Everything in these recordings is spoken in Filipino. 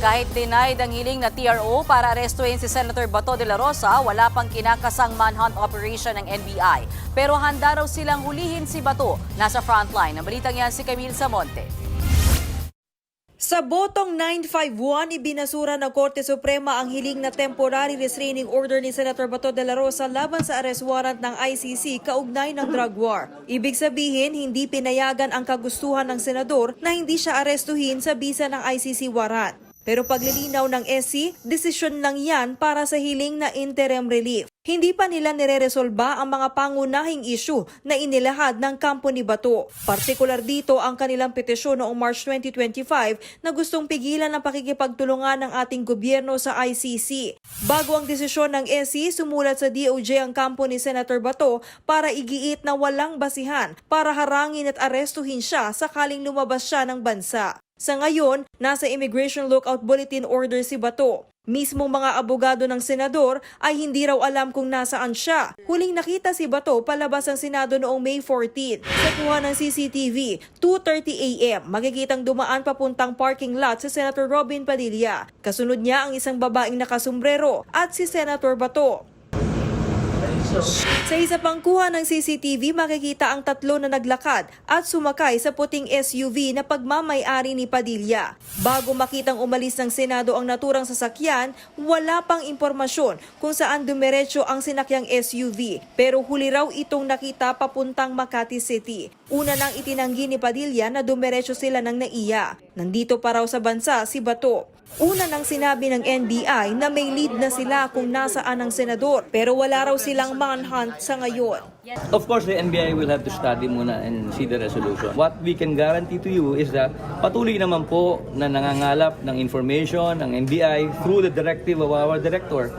Kahit denied ang hiling na TRO para arestuhin si Senator Bato de la Rosa, wala pang kinakasang manhunt operation ng NBI. Pero handa raw silang hulihin si Bato. Nasa frontline. Ang balitang yan si Camille Samonte. Sa botong 951, ibinasura ng Korte Suprema ang hiling na temporary restraining order ni Senator Bato de la Rosa laban sa arrest warrant ng ICC kaugnay ng drug war. Ibig sabihin, hindi pinayagan ang kagustuhan ng senador na hindi siya arestuhin sa bisa ng ICC warrant. Pero paglilinaw ng SC, desisyon lang yan para sa hiling na interim relief. Hindi pa nila nireresolba ang mga pangunahing issue na inilahad ng kampo ni Bato. Partikular dito ang kanilang petisyon noong March 2025 na gustong pigilan ang pakikipagtulungan ng ating gobyerno sa ICC. Bago ang desisyon ng SC, sumulat sa DOJ ang kampo ni Senator Bato para igiit na walang basihan para harangin at arestuhin siya sakaling lumabas siya ng bansa. Sa ngayon, nasa Immigration Lookout Bulletin Order si Bato. Mismong mga abogado ng senador ay hindi raw alam kung nasaan siya. Huling nakita si Bato palabas ang Senado noong May 14. Sa kuha ng CCTV, 2:30 a.m. makikitang dumaan papuntang parking lot si Senator Robin Padilla. Kasunod niya ang isang babaeng nakasombrero at si Senator Bato. Sa isa pang kuha ng CCTV, makikita ang tatlo na naglakad at sumakay sa puting SUV na pagmamay-ari ni Padilla. Bago makitang umalis ng Senado ang naturang sasakyan, wala pang impormasyon kung saan dumiretso ang sinakyang SUV. Pero huli raw itong nakita papuntang Makati City. Una nang itinanggi ni Padilla na dumiretso sila ng NAIA. Nandito pa raw sa bansa si Bato. Una nang sinabi ng NBI na may lead na sila kung nasaan ang senador pero wala raw silang manhunt sa ngayon. Of course, the NBI will have to study muna and see the resolution. What we can guarantee to you is that patuloy naman po na nangangalap ng information ng NBI through the directive of our director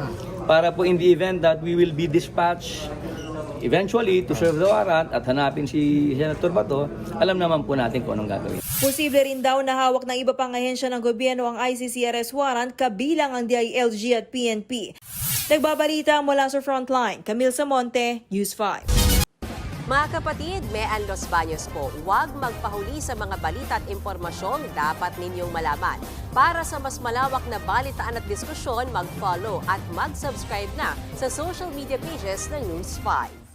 para po in the event that we will be dispatched eventually to serve the warrant at hanapin si Senator Bato, alam naman po natin kung anong gagawin. Posible rin daw na hawak ng iba pang ahensya ng gobyerno ang ICC arrest warrant kabilang ang DILG at PNP. Nagbabalita mula sa Frontline, Camille Samonte, News 5. Mga kapatid, Mean Los Baños po, huwag magpahuli sa mga balita at impormasyong dapat ninyong malaman. Para sa mas malawak na balitaan at diskusyon, mag-follow at mag-subscribe na sa social media pages ng News 5.